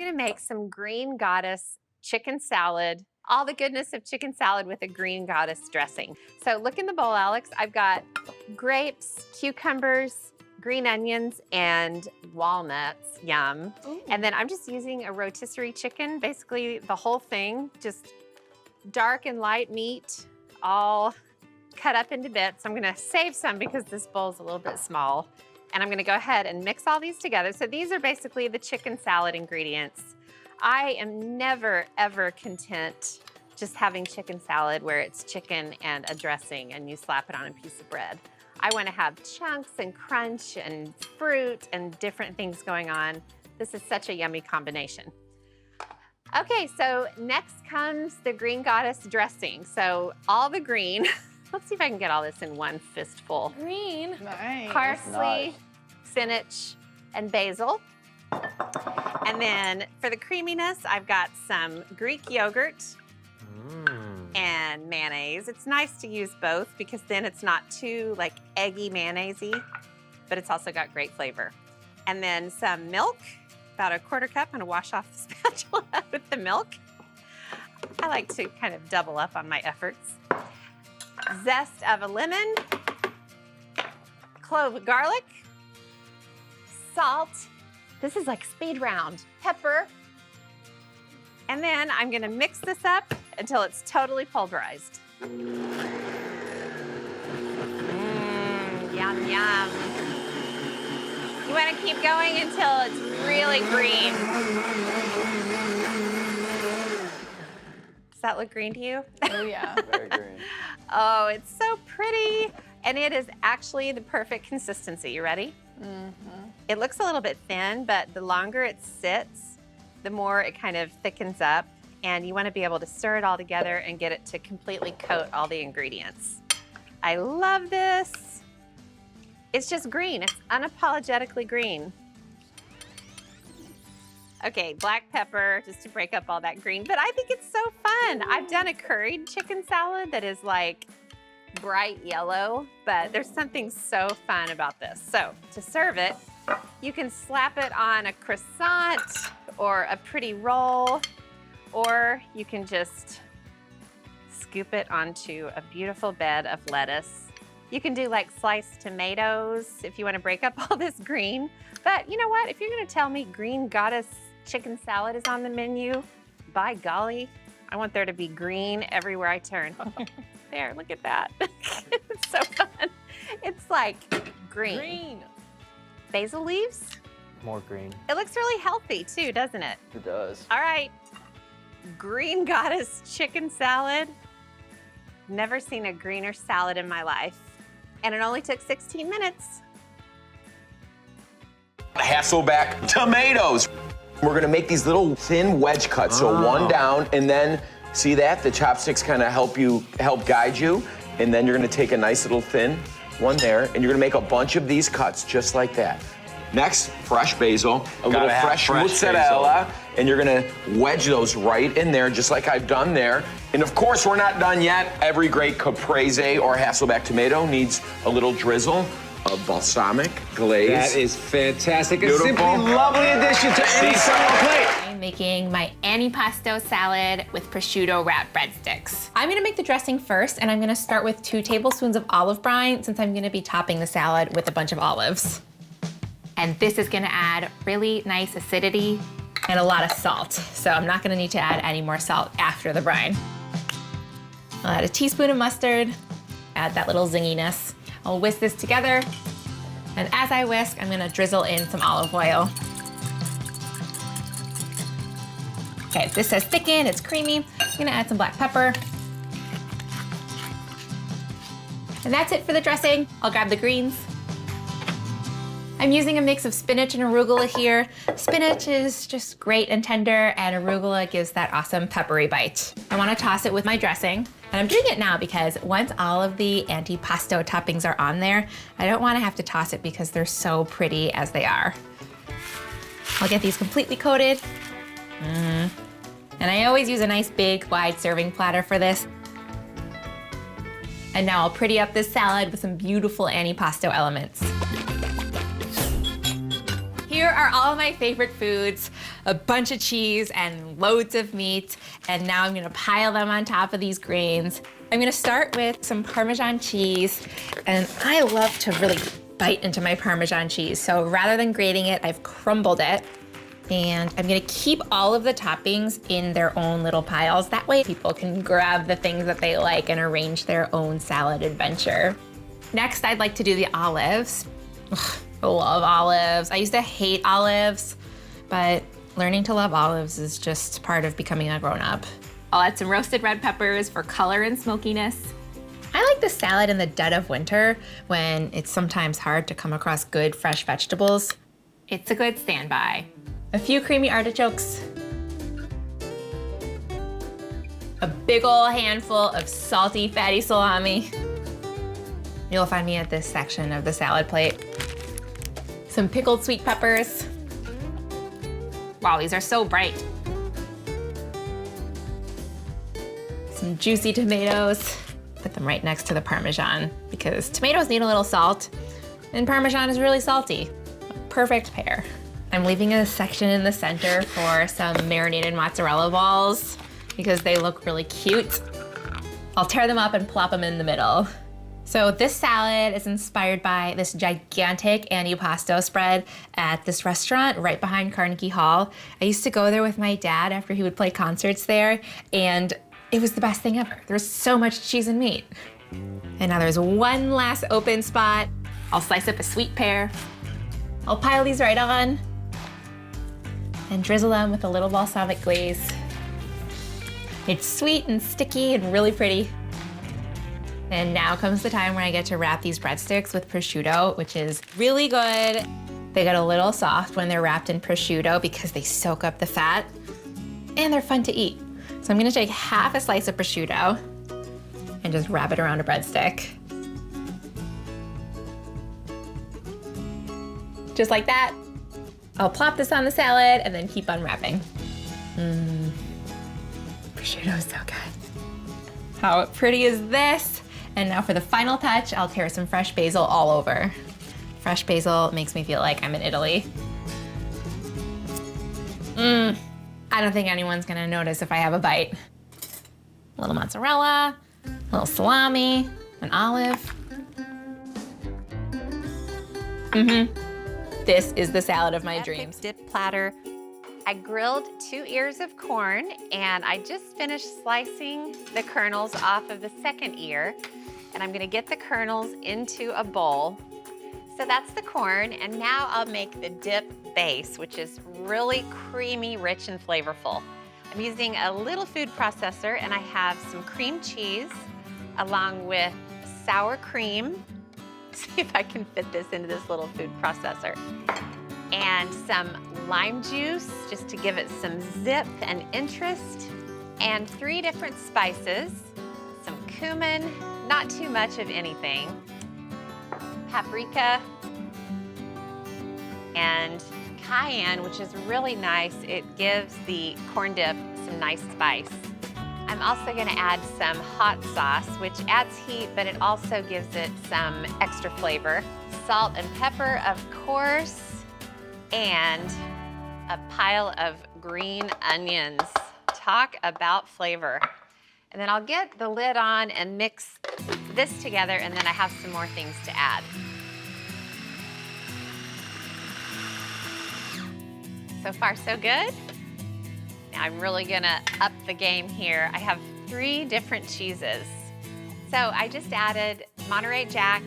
gonna make some green goddess chicken salad, all the goodness of chicken salad with a green goddess dressing. So look in the bowl, Alex. I've got grapes, cucumbers, green onions, and walnuts, yum. Ooh. And then I'm just using a rotisserie chicken, basically the whole thing, just dark and light meat, all cut up into bits. I'm gonna save some because this bowl's a little bit small. And I'm gonna go ahead and mix all these together. So these are basically the chicken salad ingredients. I am never, ever content just having chicken salad where it's chicken and a dressing and you slap it on a piece of bread. I wanna have chunks and crunch and fruit and different things going on. This is such a yummy combination. Okay, so next comes the green goddess dressing. So all the green, let's see if I can get all this in one fistful. Green. Nice. Parsley, spinach, and basil. And then for the creaminess, I've got some Greek yogurt and mayonnaise. It's nice to use both because then it's not too like eggy mayonnaise-y, but it's also got great flavor. And then some milk, about a quarter cup. I'm gonna wash off the spatula with the milk. I like to kind of double up on my efforts. Zest of a lemon, clove of garlic, salt. This is like speed round. Pepper. And then I'm gonna mix this up until it's totally pulverized. Yum, yum. You wanna keep going until it's really green. Does that look green to you? Oh yeah. Very green. Oh, it's so pretty. And it is actually the perfect consistency. You ready? Mm-hmm. It looks a little bit thin, but the longer it sits, the more it kind of thickens up. And you want to be able to stir it all together and get it to completely coat all the ingredients. I love this. It's just green. It's unapologetically green. Okay, black pepper, just to break up all that green. But I think it's so fun. I've done a curried chicken salad that is like bright yellow, but there's something so fun about this. So to serve it, you can slap it on a croissant or a pretty roll, or you can just scoop it onto a beautiful bed of lettuce. You can do like sliced tomatoes if you want to break up all this green. But you know what? If you're going to tell me green goddess chicken salad is on the menu, by golly, I want there to be green everywhere I turn. There, look at that. It's so fun. It's like green. Green. Basil leaves. More green. It looks really healthy too, doesn't it? It does. All right, green goddess chicken salad. Never seen a greener salad in my life. And it only took 16 minutes. Hasselback tomatoes. We're gonna make these little thin wedge cuts. So one down, and then see that? The chopsticks kind of help guide you. And then you're gonna take a nice little thin one there, and you're gonna make a bunch of these cuts just like that. Next, fresh basil, a little fresh mozzarella, and you're gonna wedge those right in there, just like I've done there. And of course, we're not done yet. Every great Caprese or Hasselback tomato needs a little drizzle of balsamic glaze. That is fantastic. Beautiful. A simply lovely addition to any summer plate. I'm making my Antipasto salad with prosciutto-wrapped breadsticks. I'm gonna make the dressing first, and I'm gonna start with 2 tablespoons of olive brine since I'm gonna be topping the salad with a bunch of olives. And this is gonna add really nice acidity and a lot of salt. So I'm not gonna need to add any more salt after the brine. I'll add a teaspoon of mustard, add that little zinginess. I'll whisk this together. And as I whisk, I'm gonna drizzle in some olive oil. Okay, this says thicken, it's creamy. I'm gonna add some black pepper. And that's it for the dressing. I'll grab the greens. I'm using a mix of spinach and arugula here. Spinach is just great and tender, and arugula gives that awesome peppery bite. I wanna toss it with my dressing, and I'm doing it now because once all of the antipasto toppings are on there, I don't wanna have to toss it because they're so pretty as they are. I'll get these completely coated. And I always use a nice big wide serving platter for this. And now I'll pretty up this salad with some beautiful antipasto elements. Here are all of my favorite foods. a bunch of cheese and loads of meat. And now I'm gonna pile them on top of these greens. I'm gonna start with some Parmesan cheese. And I love to really bite into my Parmesan cheese. So rather than grating it, I've crumbled it. And I'm gonna keep all of the toppings in their own little piles. That way people can grab the things that they like and arrange their own salad adventure. Next, I'd like to do the olives. Ugh, I love olives. I used to hate olives, but learning to love olives is just part of becoming a grown-up. I'll add some roasted red peppers for color and smokiness. I like the salad in the dead of winter when it's sometimes hard to come across good fresh vegetables. It's a good standby. A few creamy artichokes. A big ol' handful of salty, fatty salami. You'll find me at this section of the salad plate. Some pickled sweet peppers. Wow, these are so bright. Some juicy tomatoes. Put them right next to the Parmesan because tomatoes need a little salt and Parmesan is really salty. A perfect pair. I'm leaving a section in the center for some marinated mozzarella balls because they look really cute. I'll tear them up and plop them in the middle. So this salad is inspired by this gigantic antipasto spread at this restaurant right behind Carnegie Hall. I used to go there with my dad after he would play concerts there, and it was the best thing ever. There was so much cheese and meat. And now there's one last open spot. I'll slice up a sweet pear. I'll pile these right on and drizzle them with a little balsamic glaze. It's sweet and sticky and really pretty. And now comes the time when I get to wrap these breadsticks with prosciutto, which is really good. They get a little soft when they're wrapped in prosciutto because they soak up the fat, and they're fun to eat. So I'm gonna take half a slice of prosciutto and just wrap it around a breadstick. Just like that. I'll plop this on the salad and then keep unwrapping. Prosciutto is so good. How pretty is this? And now for the final touch, I'll tear some fresh basil all over. Fresh basil makes me feel like I'm in Italy. I don't think anyone's gonna notice if I have a bite. A little mozzarella, a little salami, an olive. This is the salad of my dreams. Dip platter. I grilled 2 ears of corn and I just finished slicing the kernels off of the second ear. And I'm gonna get the kernels into a bowl. So that's the corn, and now I'll make the dip base, which is really creamy, rich, and flavorful. I'm using a little food processor, and I have some cream cheese along with sour cream. See if I can fit this into this little food processor. And some lime juice, just to give it some zip and interest. And 3 different spices, some cumin, not too much of anything, paprika, and cayenne, which is really nice. It gives the corn dip some nice spice. I'm also gonna add some hot sauce, which adds heat, but it also gives it some extra flavor. Salt and pepper, of course, and a pile of green onions. Talk about flavor. And then I'll get the lid on and mix this together, and then I have some more things to add. So far, so good. Now I'm really gonna up the game here. I have 3 different cheeses. So I just added Monterey Jack,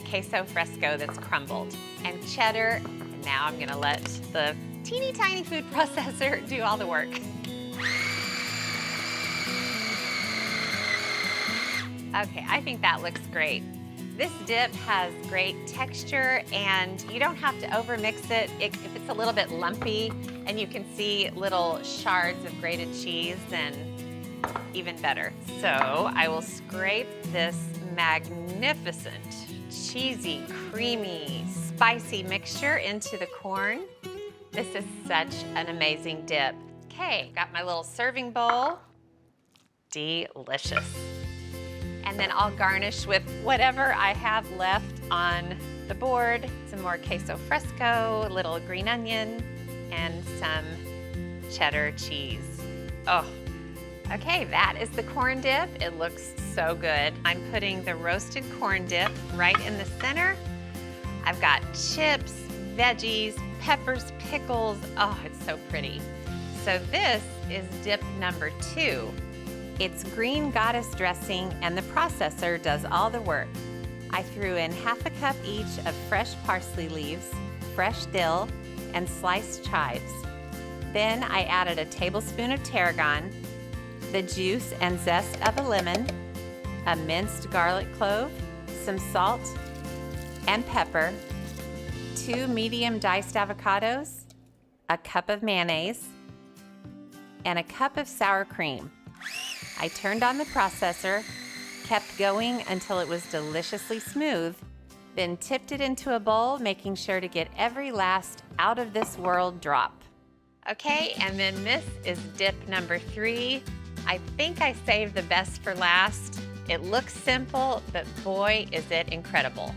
queso fresco that's crumbled, and cheddar. And now I'm gonna let the teeny tiny food processor do all the work. Okay, I think that looks great. This dip has great texture, and you don't have to overmix it. If it's a little bit lumpy and you can see little shards of grated cheese, then even better. So I will scrape this magnificent, cheesy, creamy, spicy mixture into the corn. This is such an amazing dip. Okay, got my little serving bowl. Delicious. And then I'll garnish with whatever I have left on the board. Some more queso fresco, a little green onion, and some cheddar cheese. Oh, okay, that is the corn dip. It looks so good. I'm putting the roasted corn dip right in the center. I've got chips, veggies, peppers, pickles. Oh, it's so pretty. So this is dip number 2. It's green goddess dressing and the processor does all the work. I threw in ½ a cup each of fresh parsley leaves, fresh dill, and sliced chives. Then I added a tablespoon of tarragon, the juice and zest of a lemon, a minced garlic clove, some salt and pepper, 2 medium diced avocados, a cup of mayonnaise, and a cup of sour cream. I turned on the processor, kept going until it was deliciously smooth, then tipped it into a bowl, making sure to get every last out of this world drop. Okay, and then this is dip number 3. I think I saved the best for last. It looks simple, but boy, is it incredible.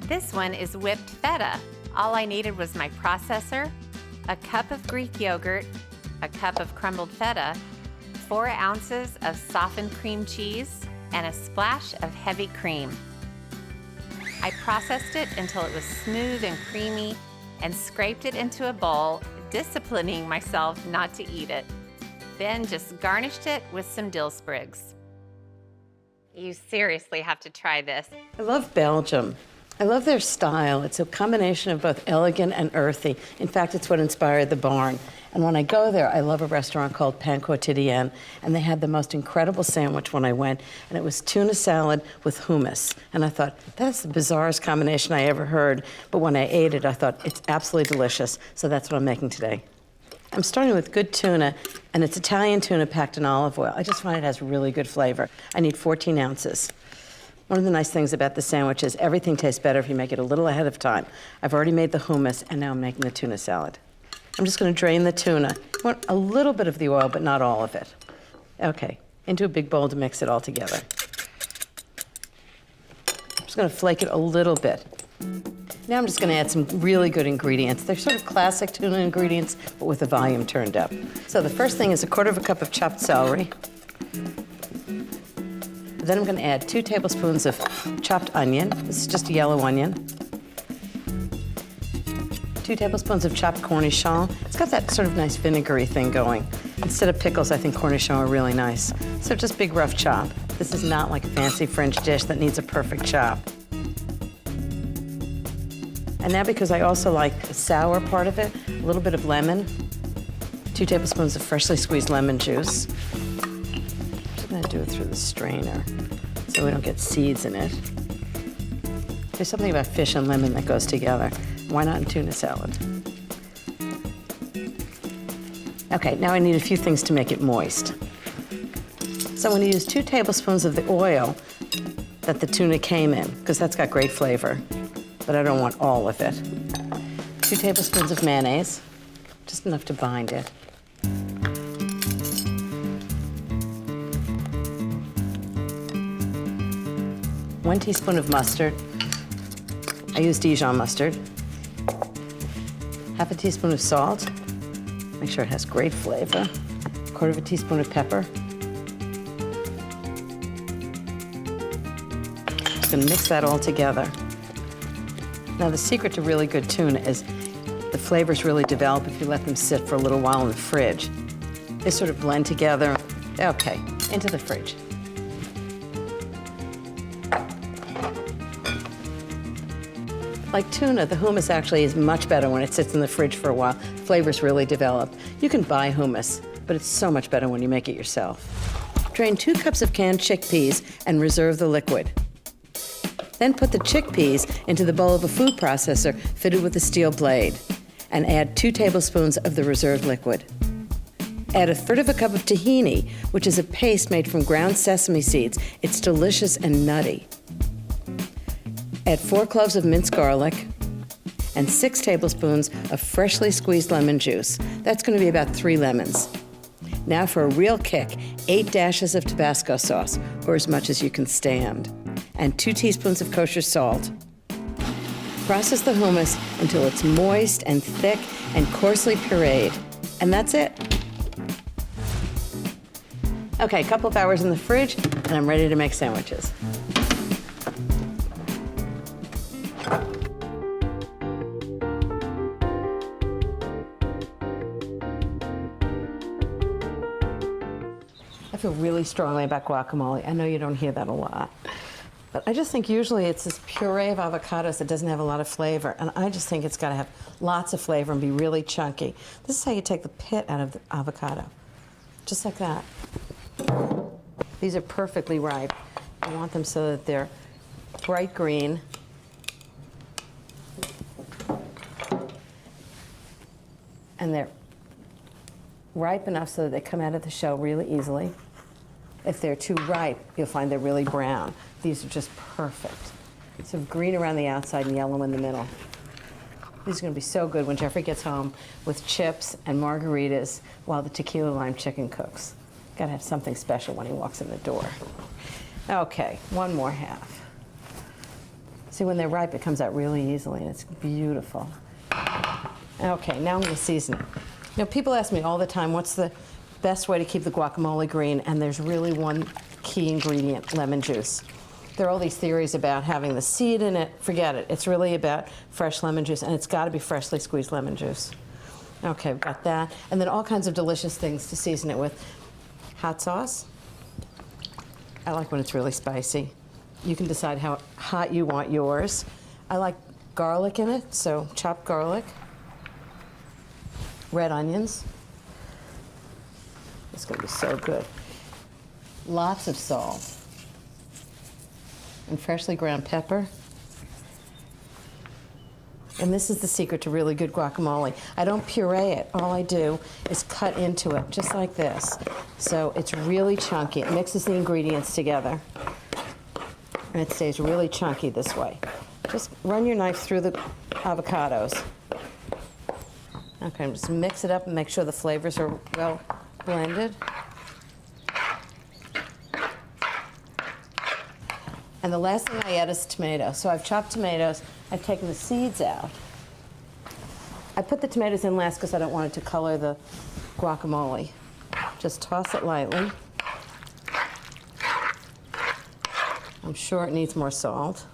This one is whipped feta. All I needed was my processor, a cup of Greek yogurt, a cup of crumbled feta, 4 ounces of softened cream cheese, and a splash of heavy cream. I processed it until it was smooth and creamy and scraped it into a bowl, disciplining myself not to eat it. Then just garnished it with some dill sprigs. You seriously have to try this. I love Belgium. I love their style. It's a combination of both elegant and earthy. In fact, it's what inspired the barn. And when I go there, I love a restaurant called Pain Quotidien, and they had the most incredible sandwich when I went, and it was tuna salad with hummus. And I thought, that's the bizarrest combination I ever heard. But when I ate it, I thought, it's absolutely delicious. So that's what I'm making today. I'm starting with good tuna, and it's Italian tuna packed in olive oil. I just find it has really good flavor. I need 14 ounces. One of the nice things about the sandwich is everything tastes better if you make it a little ahead of time. I've already made the hummus, and now I'm making the tuna salad. I'm just going to drain the tuna. I want a little bit of the oil, but not all of it. Okay, into a big bowl to mix it all together. I'm just going to flake it a little bit. Now I'm just going to add some really good ingredients. They're sort of classic tuna ingredients, but with the volume turned up. So the first thing is a 1/4 cup of chopped celery. Then I'm going to add 2 tablespoons of chopped onion. This is just a yellow onion. 2 tablespoons of chopped cornichon. It's got that sort of nice vinegary thing going. Instead of pickles, I think cornichon are really nice. So just big rough chop. This is not like a fancy French dish that needs a perfect chop. And now, because I also like the sour part of it, a little bit of lemon, 2 tablespoons of freshly squeezed lemon juice. I'm just gonna do it through the strainer so we don't get seeds in it. There's something about fish and lemon that goes together. Why not in tuna salad? Okay, now I need a few things to make it moist. So I'm going to use 2 tablespoons of the oil that the tuna came in, because that's got great flavor, but I don't want all of it. 2 tablespoons of mayonnaise, just enough to bind it. One teaspoon of mustard. I use Dijon mustard. ½ a teaspoon of salt. Make sure it has great flavor. 1/4 teaspoon of pepper. Just gonna mix that all together. Now the secret to really good tuna is the flavors really develop if you let them sit for a little while in the fridge. They sort of blend together. Okay, into the fridge. Like tuna, the hummus actually is much better when it sits in the fridge for a while. Flavors really develop. You can buy hummus, but it's so much better when you make it yourself. Drain 2 cups of canned chickpeas and reserve the liquid. Then put the chickpeas into the bowl of a food processor fitted with a steel blade and add 2 tablespoons of the reserved liquid. Add 1/3 cup of tahini, which is a paste made from ground sesame seeds. It's delicious and nutty. Add 4 cloves of minced garlic and 6 tablespoons of freshly squeezed lemon juice. That's going to be about 3 lemons. Now for a real kick, 8 dashes of Tabasco sauce, or as much as you can stand, and 2 teaspoons of kosher salt. Process the hummus until it's moist and thick and coarsely pureed. And that's it. Okay, a couple of hours in the fridge, and I'm ready to make sandwiches. I feel really strongly about guacamole. I know you don't hear that a lot. But I just think usually it's this puree of avocados that doesn't have a lot of flavor. And I just think it's got to have lots of flavor and be really chunky. This is how you take the pit out of the avocado. Just like that. These are perfectly ripe. I want them so that they're bright green. And they're ripe enough so that they come out of the shell really easily. If they're too ripe, you'll find they're really brown. These are just perfect. So green around the outside and yellow in the middle. These are gonna be so good when Jeffrey gets home with chips and margaritas while the tequila lime chicken cooks. Gotta have something special when he walks in the door. Okay, one more half. See, when they're ripe, it comes out really easily and it's beautiful. Okay, now I'm gonna season it. You know, people ask me all the time, what's the best way to keep the guacamole green? And there's really one key ingredient, lemon juice. There are all these theories about having the seed in it. Forget it. It's really about fresh lemon juice, and it's got to be freshly squeezed lemon juice. Okay, we've got that. And then all kinds of delicious things to season it with. Hot sauce. I like when it's really spicy. You can decide how hot you want yours. I like garlic in it, so chopped garlic. Red onions. It's going to be so good. Lots of salt. And freshly ground pepper. And this is the secret to really good guacamole. I don't puree it. All I do is cut into it, just like this. So it's really chunky. It mixes the ingredients together. And it stays really chunky this way. Just run your knife through the avocados. Okay, just mix it up and make sure the flavors are well blended. And the last thing I add is tomato. So I've chopped tomatoes. I've taken the seeds out. I put the tomatoes in last because I don't want it to color the guacamole. Just toss it lightly. I'm sure it needs more salt.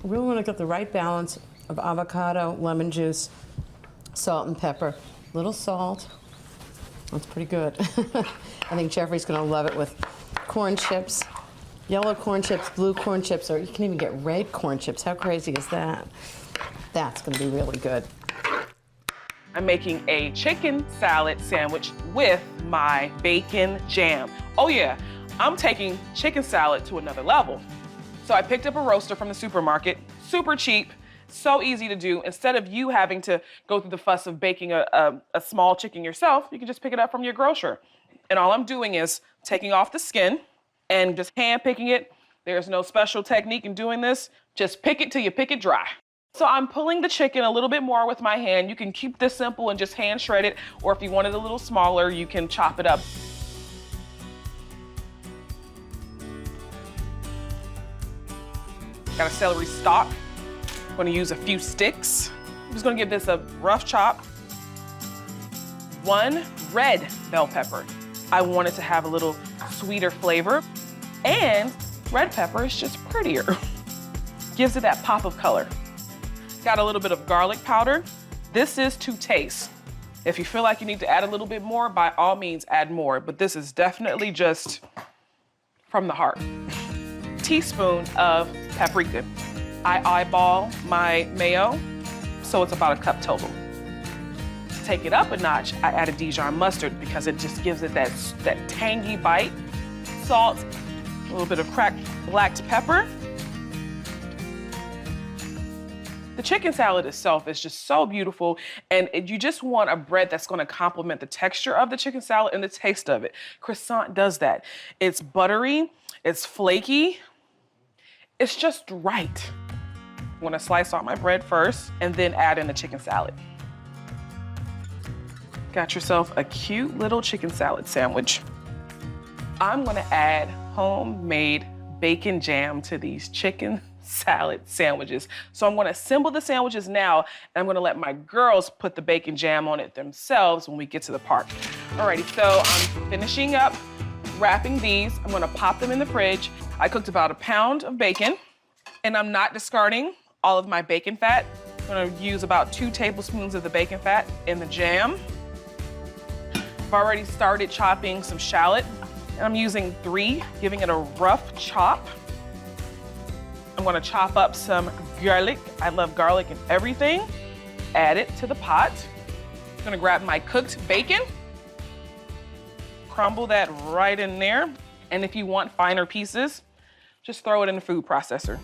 I really want to get the right balance of avocado, lemon juice, salt and pepper. Little salt. That's pretty good. I think Jeffrey's going to love it with corn chips, yellow corn chips, blue corn chips, or you can even get red corn chips. How crazy is that? That's going to be really good. I'm making a chicken salad sandwich with my bacon jam. Oh yeah, I'm taking chicken salad to another level. So I picked up a roaster from the supermarket, super cheap, so easy to do. Instead of you having to go through the fuss of baking a small chicken yourself, you can just pick it up from your grocer. And all I'm doing is taking off the skin and just hand picking it. There's no special technique in doing this. Just pick it till you pick it dry. So I'm pulling the chicken a little bit more with my hand. You can keep this simple and just hand shred it, or if you want it a little smaller, you can chop it up. Got a celery stalk. I'm gonna use a few sticks. I'm just gonna give this a rough chop. 1 red bell pepper. I want it to have a little sweeter flavor. And red pepper is just prettier. Gives it that pop of color. Got a little bit of garlic powder. This is to taste. If you feel like you need to add a little bit more, by all means add more, but this is definitely just from the heart. Teaspoon of paprika. I eyeball my mayo, so it's about a cup total. To take it up a notch, I add a Dijon mustard because it just gives it that tangy bite. Salt, a little bit of cracked black pepper. The chicken salad itself is just so beautiful, and you just want a bread that's gonna complement the texture of the chicken salad and the taste of it. Croissant does that. It's buttery, it's flaky, it's just right. I'm gonna slice out my bread first and then add in the chicken salad. Got yourself a cute little chicken salad sandwich. I'm gonna add homemade bacon jam to these chicken salad sandwiches. So I'm gonna assemble the sandwiches now, and I'm gonna let my girls put the bacon jam on it themselves when we get to the park. Alrighty, so I'm finishing up wrapping these. I'm gonna pop them in the fridge. I cooked about a pound of bacon, and I'm not discarding all of my bacon fat. I'm gonna use about 2 tablespoons of the bacon fat in the jam. I've already started chopping some shallot, and I'm using 3, giving it a rough chop. I'm gonna chop up some garlic. I love garlic and everything. Add it to the pot. I'm gonna grab my cooked bacon, crumble that right in there. And if you want finer pieces, just throw it in the food processor.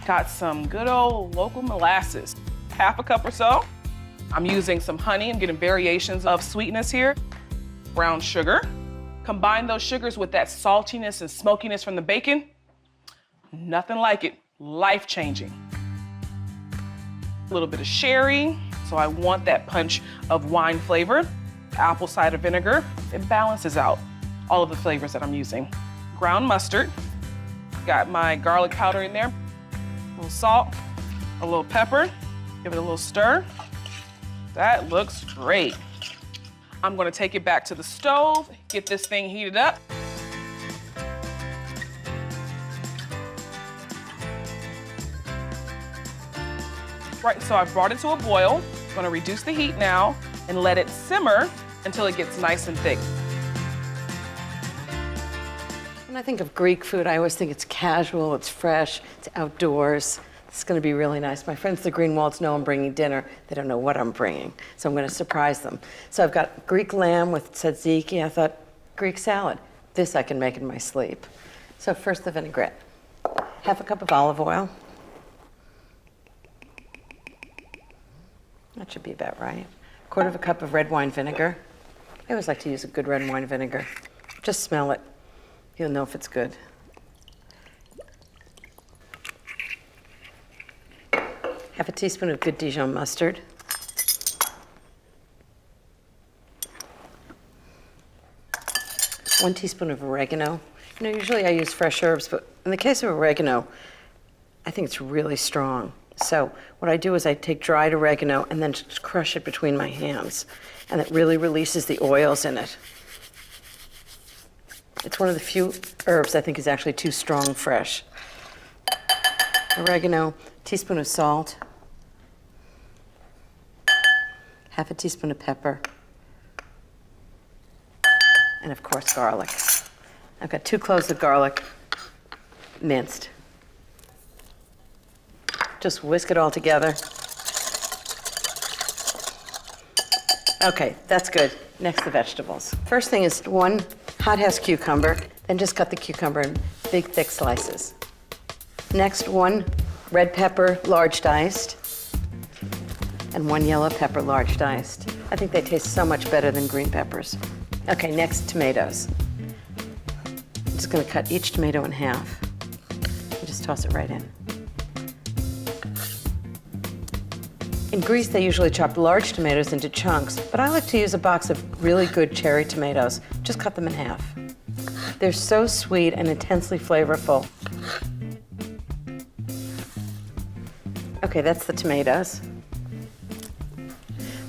Got some good old local molasses, 1/2 cup or so. I'm using some honey. I'm getting variations of sweetness here. Brown sugar. Combine those sugars with that saltiness and smokiness from the bacon. Nothing like it. Life-changing. A little bit of sherry. So I want that punch of wine flavor. Apple cider vinegar. It balances out all of the flavors that I'm using. Ground mustard. Got my garlic powder in there. A little salt, a little pepper. Give it a little stir. That looks great. I'm gonna take it back to the stove, get this thing heated up. Right, so I brought it to a boil. I'm gonna reduce the heat now and let it simmer until it gets nice and thick. When I think of Greek food, I always think it's casual, it's fresh, it's outdoors. It's going to be really nice. My friends, the Greenwalds, know I'm bringing dinner. They don't know what I'm bringing, so I'm going to surprise them. So I've got Greek lamb with tzatziki. I thought, Greek salad. This I can make in my sleep. So first the vinaigrette. 1/2 cup of olive oil. That should be about right. 1/4 cup of red wine vinegar. I always like to use a good red wine vinegar. Just smell it. You'll know if it's good. 1/2 teaspoon of good Dijon mustard. One teaspoon of oregano. You know, usually I use fresh herbs, but in the case of oregano, I think it's really strong. So what I do is I take dried oregano and then just crush it between my hands, and it really releases the oils in it. It's one of the few herbs I think is actually too strong fresh. Oregano, teaspoon of salt, 1/2 teaspoon of pepper, and of course garlic. I've got 2 cloves of garlic, minced. Just whisk it all together. Okay, that's good. Next, the vegetables. First thing is 1 hothouse cucumber, then just cut the cucumber in big, thick slices. Next, 1 red pepper, large diced, and 1 yellow pepper, large diced. I think they taste so much better than green peppers. Okay, next, tomatoes. I'm just gonna cut each tomato in half. And just toss it right in. In Greece, they usually chop large tomatoes into chunks, but I like to use a box of really good cherry tomatoes. Just cut them in half. They're so sweet and intensely flavorful. Okay, that's the tomatoes.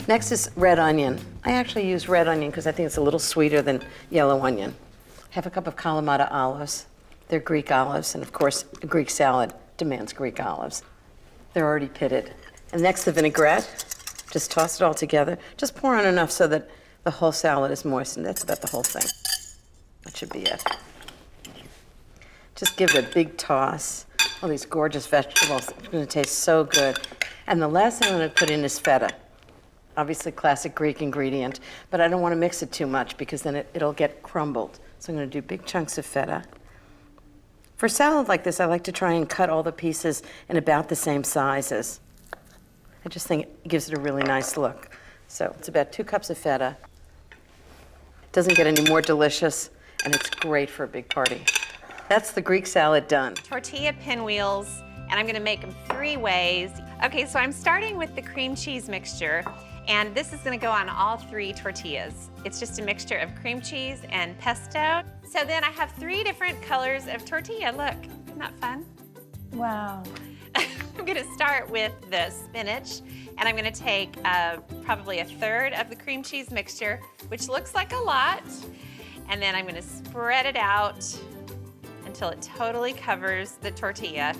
Next is red onion. I actually use red onion because I think it's a little sweeter than yellow onion. 1/2 cup of Kalamata olives. They're Greek olives, and of course, a Greek salad demands Greek olives. They're already pitted. And next, the vinaigrette. Just toss it all together. Just pour on enough so that the whole salad is moistened. That's about the whole thing. That should be it. Just give it a big toss. All these gorgeous vegetables. It's going to taste so good. And the last thing I'm going to put in is feta. Obviously, classic Greek ingredient, but I don't want to mix it too much because then it'll get crumbled. So I'm going to do big chunks of feta. For salad like this, I like to try and cut all the pieces in about the same sizes. I just think it gives it a really nice look. So it's about 2 cups of feta. It doesn't get any more delicious, and it's great for a big party. That's the Greek salad done. Tortilla pinwheels, and I'm gonna make them 3 ways. Okay, so I'm starting with the cream cheese mixture, And this is gonna go on all 3 tortillas. It's just a mixture of cream cheese and pesto. So then I have 3 different colors of tortilla. Look, isn't that fun? Wow. I'm gonna start with the spinach, and I'm gonna take probably a third of the cream cheese mixture, which looks like a lot, and then I'm gonna spread it out until it totally covers the tortilla.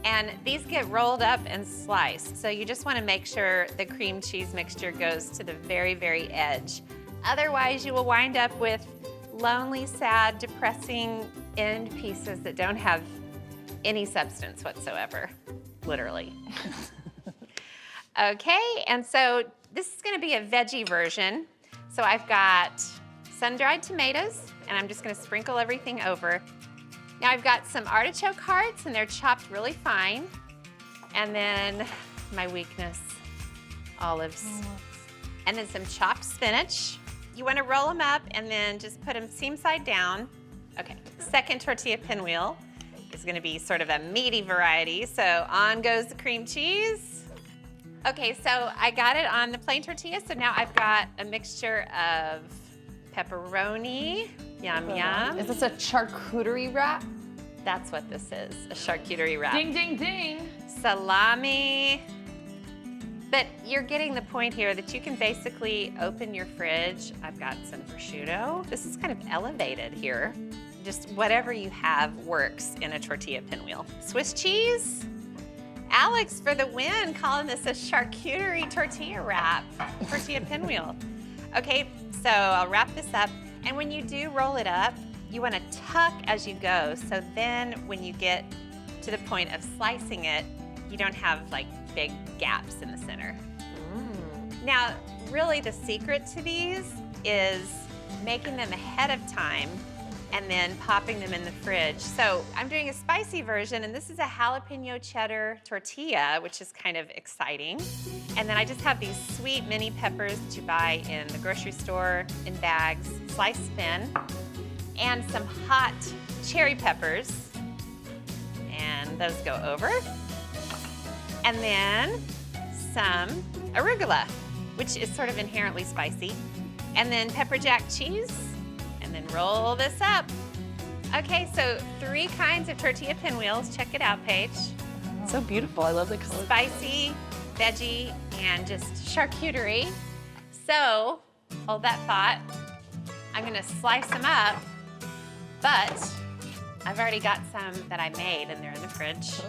And these get rolled up and sliced, so you just wanna make sure the cream cheese mixture goes to the very, very edge. Otherwise, you will wind up with lonely, sad, depressing end pieces that don't have any substance whatsoever, literally. Okay, and so this is gonna be a veggie version. So I've got sun-dried tomatoes, and I'm just gonna sprinkle everything over. Now I've got some artichoke hearts, and they're chopped really fine. And then my weakness, olives. And then some chopped spinach. You wanna roll them up and then just put them seam side down. Okay, second tortilla pinwheel is gonna be sort of a meaty variety. So on goes the cream cheese. Okay, so I got it on the plain tortilla. So now I've got a mixture of pepperoni, yum yum. Is this a charcuterie wrap? That's what this is, a charcuterie wrap. Ding, ding, ding. Salami. But you're getting the point here that you can basically open your fridge. I've got some prosciutto. This is kind of elevated here. Just whatever you have works in a tortilla pinwheel. Swiss cheese. Alex for the win, calling this a charcuterie tortilla wrap, tortilla pinwheel. Okay, so I'll wrap this up. And when you do roll it up, you want to tuck as you go. So then when you get to the point of slicing it, you don't have like big gaps in the center. Now, really the secret to these is making them ahead of time and then popping them in the fridge. So I'm doing a spicy version, and this is a jalapeno cheddar tortilla, which is kind of exciting. And then I just have these sweet mini peppers that you buy in the grocery store in bags, sliced thin, and some hot cherry peppers. And those go over. And then some arugula, which is sort of inherently spicy. And then pepper jack cheese. And then roll this up. Okay, so 3 kinds of tortilla pinwheels. Check it out, Paige. So beautiful. I love the color. Spicy, veggie, and just charcuterie. So, hold that thought. I'm gonna slice them up, but I've already got some that I made, and they're in the fridge.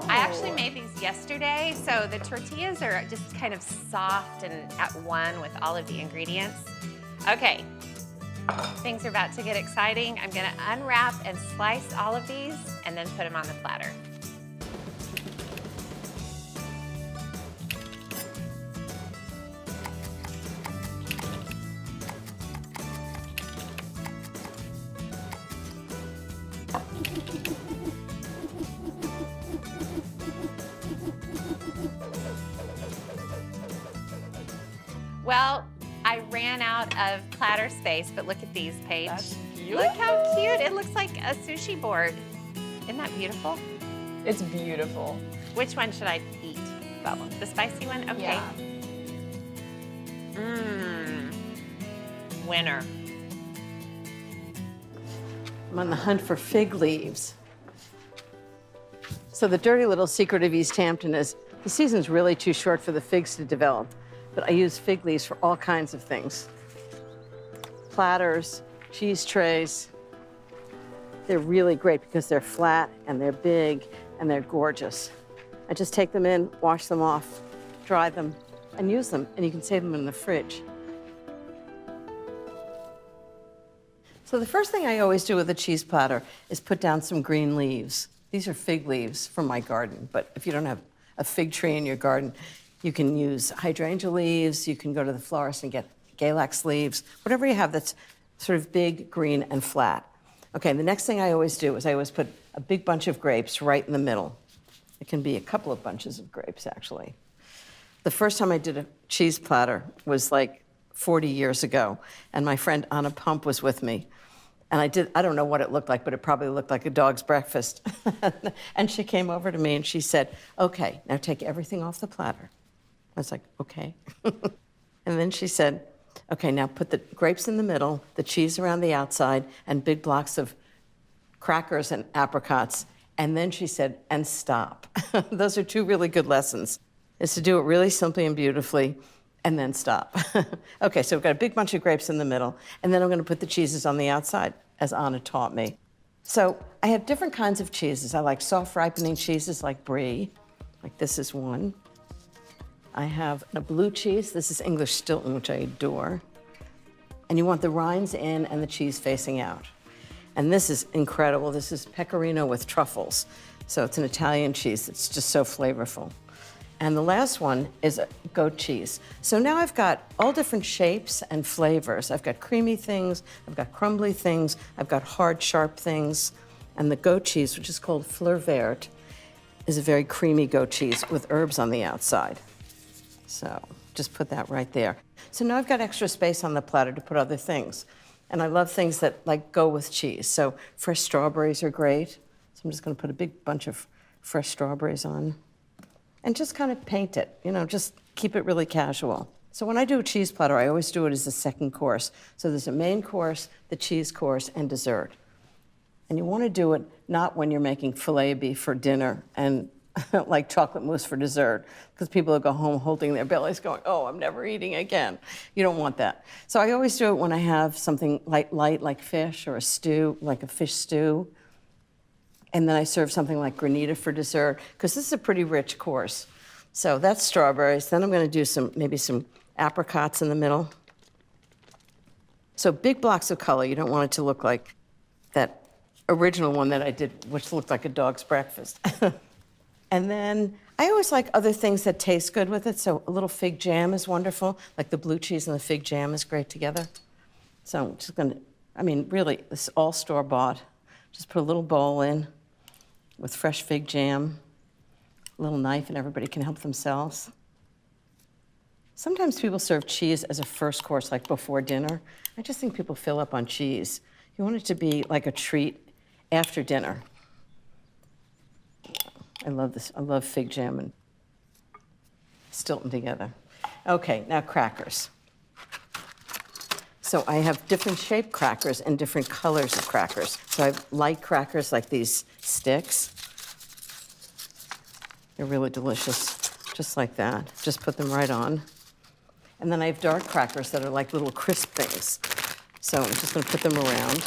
I actually made these yesterday, so the tortillas are just kind of soft and at one with all of the ingredients. Okay. Things are about to get exciting. I'm gonna unwrap and slice all of these and then put them on the platter. Well, I ran out of platter space, but look at these, Paige. That's beautiful. Look how cute. It looks like a sushi board. Isn't that beautiful? It's beautiful. Which one should I eat? That one. The spicy one? Okay. Yeah. Mmm. Winner. I'm on the hunt for fig leaves. So the dirty little secret of East Hampton is the season's really too short for the figs to develop, but I use fig leaves for all kinds of things. Platters, cheese trays. They're really great because they're flat and they're big and they're gorgeous. I just take them in, wash them off, dry them, and use them, and you can save them in the fridge. So the first thing I always do with a cheese platter is put down some green leaves. These are fig leaves from my garden, but if you don't have a fig tree in your garden, you can use hydrangea leaves, you can go to the florist and get galax leaves, whatever you have that's sort of big, green, and flat. Okay, the next thing I always do is I always put a big bunch of grapes right in the middle. It can be a couple of bunches of grapes, actually. The first time I did a cheese platter was like 40 years ago, and my friend Anna Pump was with me. And I don't know what it looked like, but it probably looked like a dog's breakfast. And she came over to me and she said, okay, now take everything off the platter. I was like, okay. And then she said, okay, now put the grapes in the middle, the cheese around the outside, and big blocks of crackers and apricots. And then she said, and stop. Those are two really good lessons, is to do it really simply and beautifully, and then stop. Okay, so we've got a big bunch of grapes in the middle, and then I'm gonna put the cheeses on the outside, as Anna taught me. So I have different kinds of cheeses. I like soft ripening cheeses like brie, like this is one. I have a blue cheese. This is English Stilton, which I adore. And you want the rinds in and the cheese facing out. And this is incredible. This is pecorino with truffles. So it's an Italian cheese that's just so flavorful. And the last one is goat cheese. So now I've got all different shapes and flavors. I've got creamy things, I've got crumbly things, I've got hard, sharp things. And the goat cheese, which is called fleur verte, is a very creamy goat cheese with herbs on the outside. So just put that right there. So now I've got extra space on the platter to put other things. And I love things that like go with cheese. So fresh strawberries are great. So I'm just gonna put a big bunch of fresh strawberries on. And just kind of paint it, you know, just keep it really casual. So when I do a cheese platter, I always do it as a second course. So there's a main course, the cheese course, and dessert. And you wanna do it not when you're making filet beef for dinner and like chocolate mousse for dessert, because people will go home holding their bellies going, oh, I'm never eating again. You don't want that. So I always do it when I have something light like fish or a stew, like a fish stew. And then I serve something like granita for dessert, because this is a pretty rich course. So that's strawberries. Then I'm gonna do maybe some apricots in the middle. So big blocks of color. You don't want it to look like that original one that I did, which looked like a dog's breakfast. And then I always like other things that taste good with it. So a little fig jam is wonderful. Like the blue cheese and the fig jam is great together. So I'm just gonna, I mean, really, this is all store-bought. Just put a little bowl in with fresh fig jam, a little knife, and everybody can help themselves. Sometimes people serve cheese as a first course, like before dinner. I just think people fill up on cheese. You want it to be like a treat after dinner. I love this. I love fig jam and Stilton together. Okay, now crackers. So I have different shaped crackers and different colors of crackers. So I have light crackers like these sticks. They're really delicious, just like that. Just put them right on. And then I have dark crackers that are like little crisp things. So I'm just gonna put them around.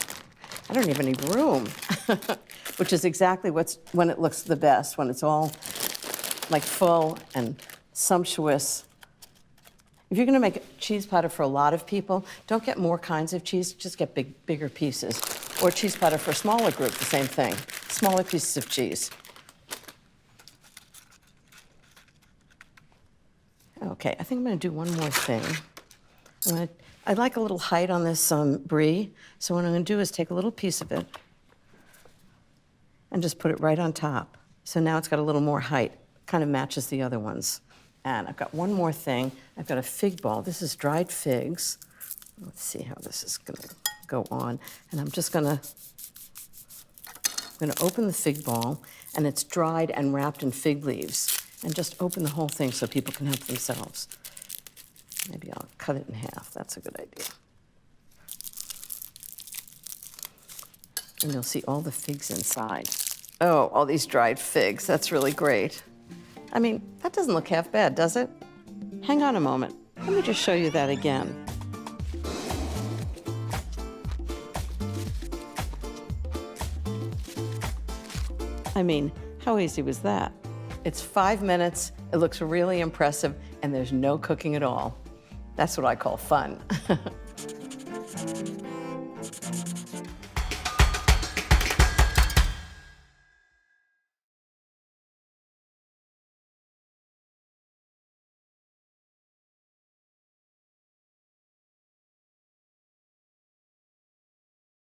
I don't even need room, which is exactly when it looks the best, when it's all like full and sumptuous. If you're gonna make a cheese platter for a lot of people, don't get more kinds of cheese, just get bigger pieces. Or cheese platter for a smaller group, the same thing. Smaller pieces of cheese. Okay, I think I'm gonna do one more thing. I like a little height on this brie, so what I'm gonna do is take a little piece of it and just put it right on top. So now it's got a little more height, kind of matches the other ones. And I've got one more thing. I've got a fig ball. This is dried figs. Let's see how this is gonna go on. And I'm gonna open the fig ball, and it's dried and wrapped in fig leaves. And just open the whole thing so people can help themselves. Maybe I'll cut it in half. That's a good idea. And you'll see all the figs inside. Oh, all these dried figs. That's really great. I mean, that doesn't look half bad, does it? Hang on a moment. Let me just show you that again. I mean, how easy was that? It's 5 minutes, it looks really impressive, and there's no cooking at all. That's what I call fun.